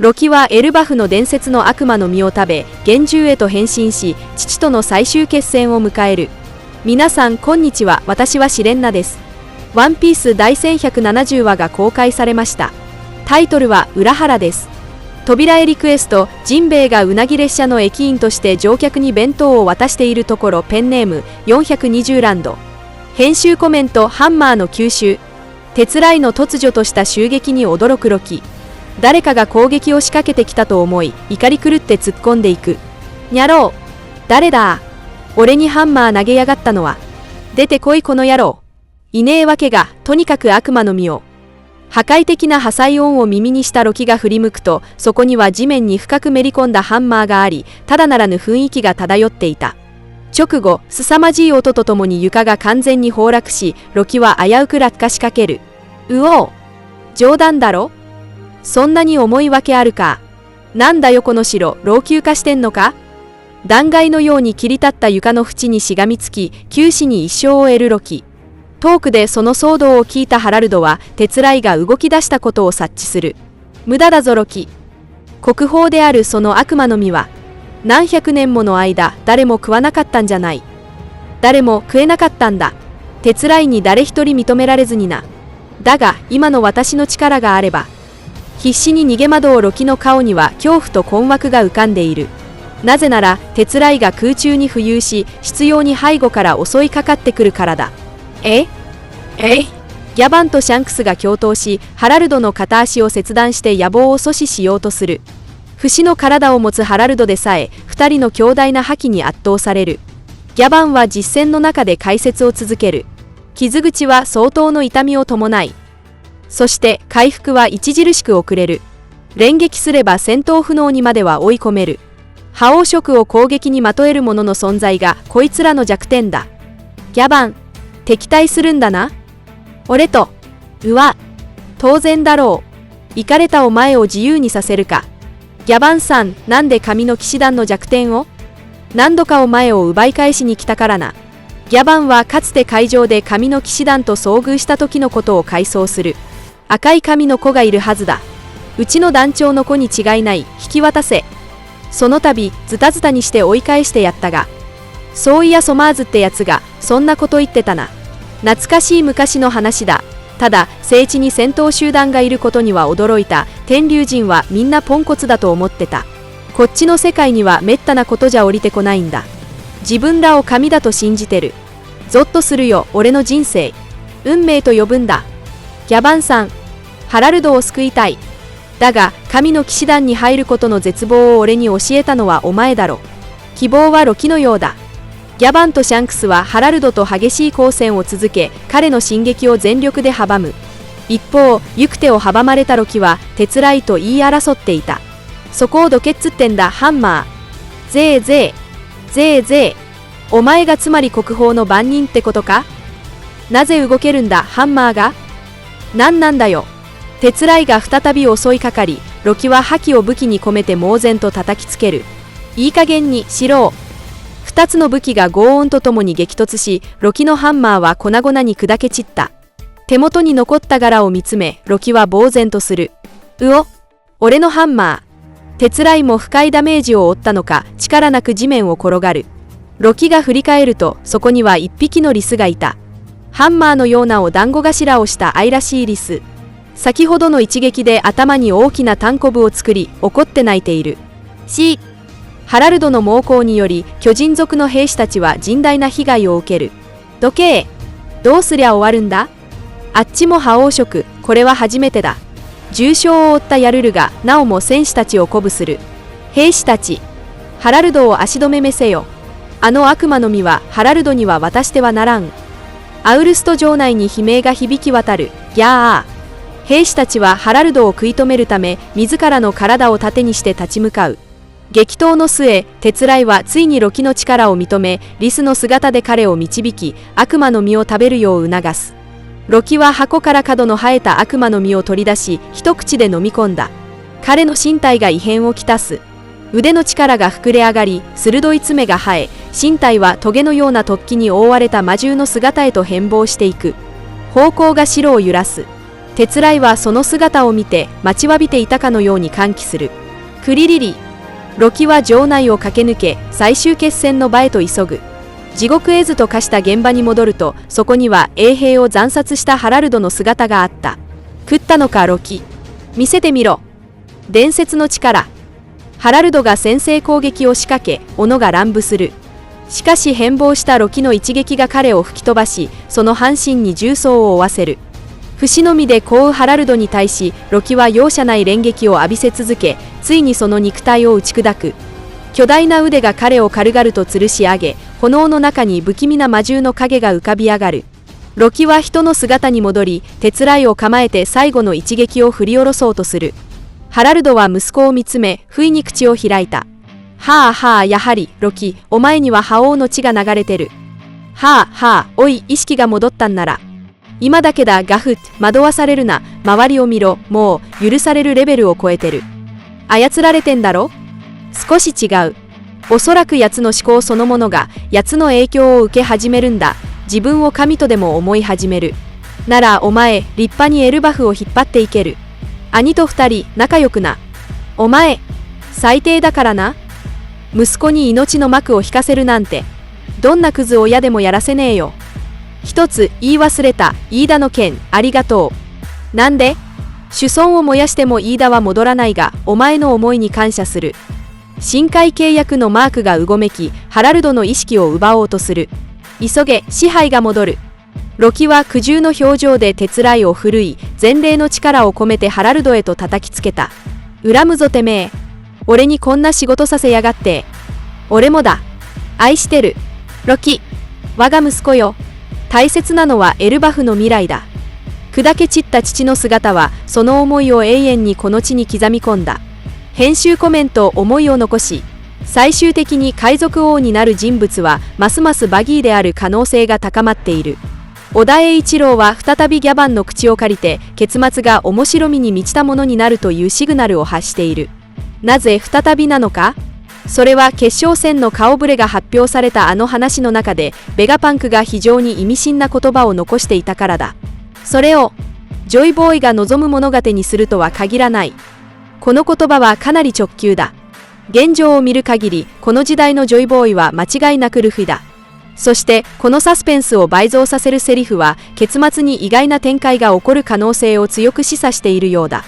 ロキはエルバフの伝説の悪魔の実を食べ、幻獣へと変身し、父との最終決戦を迎える。皆さんこんにちは、私はシレンナです。ワンピース第1170話が公開されました。タイトルは裏腹です。扉へリクエスト。ジンベエがうなぎ列車の駅員として乗客に弁当を渡しているところ。ペンネーム420ランド。編集コメント。ハンマーの吸収。鉄雷の突如とした襲撃に驚くロキ。誰かが攻撃を仕掛けてきたと思い、怒り狂って突っ込んでいく。にゃろう、誰だ。俺にハンマー投げやがったのは。出てこいこの野郎。いねえわけが。とにかく悪魔の実を。破壊的な破砕音を耳にしたロキが振り向くと、そこには地面に深くめり込んだハンマーがあり、ただならぬ雰囲気が漂っていた。直後、凄まじい音とともに床が完全に崩落し、ロキは危うく落下しかける。うおう、冗談だろ。そんなに重いわけあるか。なんだよこの城、老朽化してんのか。断崖のように切り立った床の縁にしがみつき、九死に一生を得るロキ。遠くでその騒動を聞いたハラルドは、鉄雷が動き出したことを察知する。無駄だぞロキ。国宝であるその悪魔の実は、何百年もの間、誰も食わなかったんじゃない。誰も食えなかったんだ。鉄雷に誰一人認められずにな。だが、今の私の力があれば。必死に逃げ惑うロキの顔には恐怖と困惑が浮かんでいる。なぜなら、鉄雷が空中に浮遊し、執拗に背後から襲いかかってくるからだ。ギャバンとシャンクスが共闘し、ハラルドの片足を切断して野望を阻止しようとする。不死の体を持つハラルドでさえ、二人の強大な覇気に圧倒される。ギャバンは実戦の中で解説を続ける。傷口は相当の痛みを伴い、そして回復は著しく遅れる。連撃すれば戦闘不能にまでは追い込める。覇王色を攻撃にまとえる者の存在がこいつらの弱点だ。ギャバン、敵対するんだな。俺と。うわ、当然だろう。イカれたお前を自由にさせるか。ギャバンさん、なんで神の騎士団の弱点を。何度かお前を奪い返しに来たからな。ギャバンはかつて海上で神の騎士団と遭遇した時のことを回想する。赤い髪の子がいるはずだ。うちの団長の子に違いない。引き渡せ。その度ズタズタにして追い返してやったが、そういやソマーズってやつがそんなこと言ってたな。懐かしい昔の話だ。ただ聖地に戦闘集団がいることには驚いた。天竜人はみんなポンコツだと思ってた。こっちの世界にはめったなことじゃ降りてこないんだ。自分らを神だと信じてる。ゾッとするよ、俺の人生。運命と呼ぶんだ。ギャバンさん、ハラルドを救いたい。だが神の騎士団に入ることの絶望を俺に教えたのはお前だろ。希望はロキのようだ。ギャバンとシャンクスはハラルドと激しい交戦を続け、彼の進撃を全力で阻む。一方、行く手を阻まれたロキは鉄雷と言い争っていた。そこをどけっつってんだハンマー。ぜーぜーぜーぜー。お前がつまり国宝の番人ってことか。なぜ動けるんだハンマーが。なんなんだよ。鉄雷が再び襲いかかり、ロキは覇気を武器に込めて猛然と叩きつける。いい加減にしろ。二つの武器が轟音とともに激突し、ロキのハンマーは粉々に砕け散った。手元に残った柄を見つめ、ロキは呆然とする。うお、俺のハンマー。鉄雷も深いダメージを負ったのか、力なく地面を転がる。ロキが振り返ると、そこには一匹のリスがいた。ハンマーのようなお団子頭をした愛らしいリス。先ほどの一撃で頭に大きなタンコブを作り、怒って泣いている。ハラルドの猛攻により、巨人族の兵士たちは甚大な被害を受ける。どけー。どうすりゃ終わるんだ。あっちも覇王色、これは初めてだ。重傷を負ったヤルルが、なおも戦士たちを鼓舞する。兵士たち、ハラルドを足止めせよ。あの悪魔の実は、ハラルドには渡してはならん。アウルスト城内に悲鳴が響き渡る。ギャー。兵士たちはハラルドを食い止めるため、自らの体を盾にして立ち向かう。激闘の末、鉄雷はついにロキの力を認め、リスの姿で彼を導き、悪魔の実を食べるよう促す。ロキは箱から角の生えた悪魔の実を取り出し、一口で飲み込んだ。彼の身体が異変をきたす。腕の力が膨れ上がり、鋭い爪が生え、身体はトゲのような突起に覆われた魔獣の姿へと変貌していく。方向が城を揺らす。鉄雷はその姿を見て待ちわびていたかのように歓喜する。クリリリ。ロキは城内を駆け抜け最終決戦の場へと急ぐ。地獄絵図と化した現場に戻ると、そこには衛兵を惨殺したハラルドの姿があった。食ったのかロキ。見せてみろ。伝説の力。ハラルドが先制攻撃を仕掛け、斧が乱舞する。しかし変貌したロキの一撃が彼を吹き飛ばし、その半身に重創を負わせる。不死の実で凍うハラルドに対し、ロキは容赦ない連撃を浴びせ続け、ついにその肉体を打ち砕く。巨大な腕が彼を軽々と吊るし上げ、炎の中に不気味な魔獣の影が浮かび上がる。ロキは人の姿に戻り、鉄雷を構えて最後の一撃を振り下ろそうとする。ハラルドは息子を見つめ、不意に口を開いた。はあはあ、やはり、ロキ、お前には覇王の血が流れてる。はあはあ、おい、意識が戻ったんなら。今だけだ、ガフッ、惑わされるな、周りを見ろ、もう、許されるレベルを超えてる。操られてんだろ？少し違う。おそらく奴の思考そのものが、奴の影響を受け始めるんだ。自分を神とでも思い始める。なら、お前、立派にエルバフを引っ張っていける。兄と二人、仲良くな。お前、最低だからな。息子に命の幕を引かせるなんて、どんなクズ親でもやらせねえよ。一つ言い忘れた、飯田の件、ありがとう。なんで？子孫を燃やしても飯田は戻らないが、お前の思いに感謝する。深海契約のマークがうごめき、ハラルドの意識を奪おうとする。急げ、支配が戻る。ロキは苦渋の表情で鉄雷を振るい、前例の力を込めてハラルドへと叩きつけた。恨むぞてめえ。俺にこんな仕事させやがって。俺もだ。愛してる。ロキ。我が息子よ。大切なのはエルバフの未来だ。砕け散った父の姿は、その思いを永遠にこの地に刻み込んだ。編集コメント思いを残し、最終的に海賊王になる人物は、ますますバギーである可能性が高まっている。小田栄一郎は再びギャバンの口を借りて、結末が面白みに満ちたものになるというシグナルを発している。なぜ再びなのか？それは決勝戦の顔ぶれが発表されたあの話の中で、ベガパンクが非常に意味深な言葉を残していたからだ。それを、ジョイボーイが望む物語にするとは限らない。この言葉はかなり直球だ。現状を見る限り、この時代のジョイボーイは間違いなくルフィだ。そして、このサスペンスを倍増させるセリフは、結末に意外な展開が起こる可能性を強く示唆しているようだ。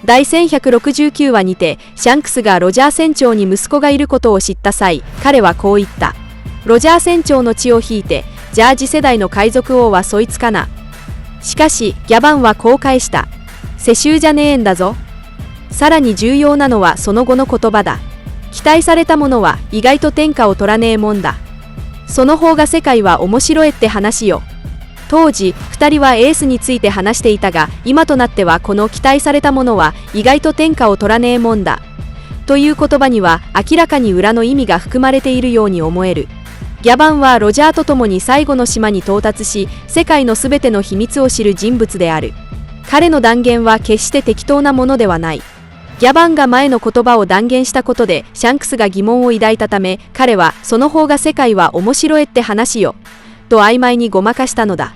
第1169話にて、シャンクスがロジャー船長に息子がいることを知った際、彼はこう言った。ロジャー船長の血を引いて、じゃあ次世代の海賊王はそいつかな。しかし、ギャバンはこう返した。世襲じゃねえんだぞ。さらに重要なのはその後の言葉だ。期待されたものは意外と天下を取らねえもんだ。その方が世界は面白いって話よ。当時、2人はエースについて話していたが、今となってはこの期待されたものは意外と天下を取らねえもんだ。という言葉には明らかに裏の意味が含まれているように思える。ギャバンはロジャーと共に最後の島に到達し、世界のすべての秘密を知る人物である。彼の断言は決して適当なものではない。ギャバンが前の言葉を断言したことでシャンクスが疑問を抱いたため、彼はその方が世界は面白いって話よと曖昧にごまかしたのだ。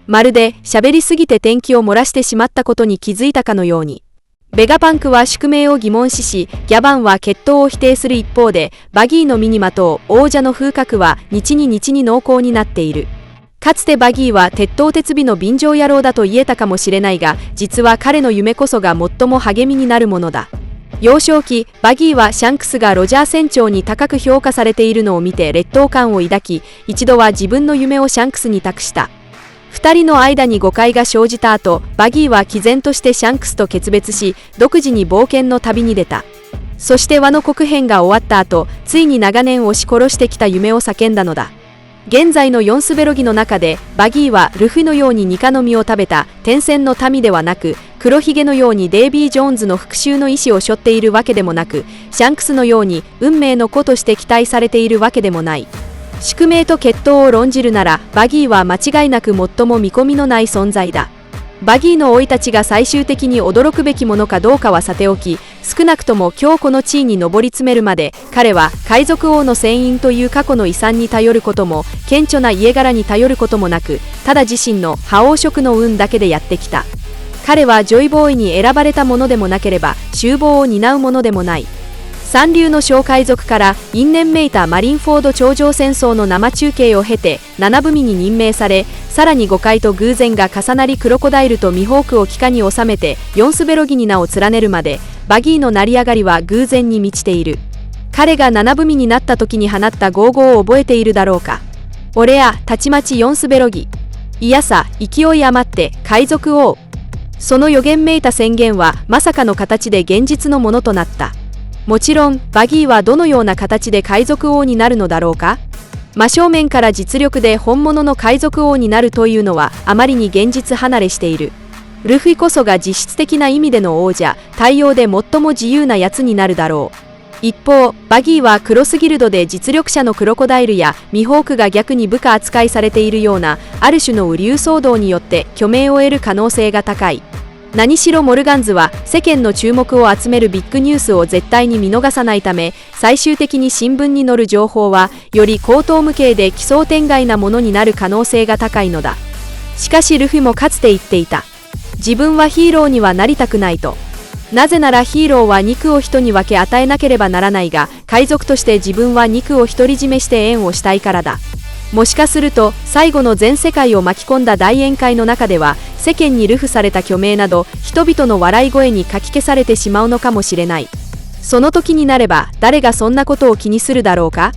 まるで喋りすぎて天気を漏らしてしまったことに気づいたかのように。ベガパンクは宿命を疑問視し、ギャバンは決闘を否定する一方で、バギーの身にまとう王者の風格は日に日に濃厚になっている。かつてバギーは鉄頭鉄尾の便乗野郎だと言えたかもしれないが、実は彼の夢こそが最も励みになるものだ。幼少期、バギーはシャンクスがロジャー船長に高く評価されているのを見て劣等感を抱き、一度は自分の夢をシャンクスに託した。二人の間に誤解が生じた後、バギーは毅然としてシャンクスと決別し、独自に冒険の旅に出た。そしてワノ国編が終わった後、ついに長年押し殺してきた夢を叫んだのだ。現在のヨンスベロギの中で、バギーはルフィのようにニカの実を食べた天戦の民ではなく、黒ひげのようにデイビー・ジョーンズの復讐の意志を背負っているわけでもなく、シャンクスのように運命の子として期待されているわけでもない。宿命と決闘を論じるなら、バギーは間違いなく最も見込みのない存在だ。バギーの生い立ちが最終的に驚くべきものかどうかはさておき、少なくとも今日この地位に上り詰めるまで、彼は海賊王の船員という過去の遺産に頼ることも、顕著な家柄に頼ることもなく、ただ自身の覇王色の運だけでやってきた。彼はジョイボーイに選ばれたものでもなければ厨房を担うものでもない。三流の小海賊から因縁めいたマリンフォード頂上戦争の生中継を経て7組に任命され、さらに誤解と偶然が重なりクロコダイルとミホークを機下に収めてヨンスベロギに名を連ねるまで、バギーの成り上がりは偶然に満ちている。彼が7組になった時に放った号々を覚えているだろうか。俺やたちまちヨンスベロギ。いやさ、勢い余って海賊王。その予言めいた宣言はまさかの形で現実のものとなった。もちろんバギーはどのような形で海賊王になるのだろうか。真正面から実力で本物の海賊王になるというのはあまりに現実離れしている。ルフィこそが実質的な意味での王者、太陽で最も自由なやつになるだろう。一方、バギーはクロスギルドで実力者のクロコダイルやミホークが逆に部下扱いされているようなある種の雨竜騒動によって虚名を得る可能性が高い。何しろモルガンズは世間の注目を集めるビッグニュースを絶対に見逃さないため、最終的に新聞に載る情報はより荒唐無稽で奇想天外なものになる可能性が高いのだ。しかしルフィもかつて言っていた。自分はヒーローにはなりたくないと。なぜならヒーローは肉を人に分け与えなければならないが、海賊として自分は肉を独り占めして縁をしたいからだ。もしかすると最後の全世界を巻き込んだ大宴会の中では世間に流布された虚名など人々の笑い声にかき消されてしまうのかもしれない。その時になれば誰がそんなことを気にするだろうか。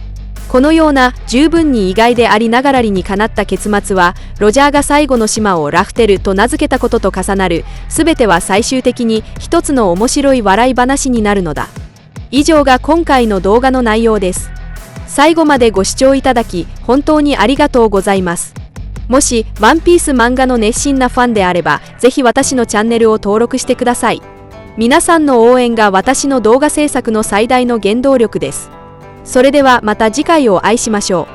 このような十分に意外でありながら理にかなった結末は、ロジャーが最後の島をラフテルと名付けたことと重なる。全ては最終的に一つの面白い笑い話になるのだ。以上が今回の動画の内容です。最後までご視聴いただき本当にありがとうございます。もしワンピース漫画の熱心なファンであれば、ぜひ私のチャンネルを登録してください。皆さんの応援が私の動画制作の最大の原動力です。それではまた次回をお会いしましょう。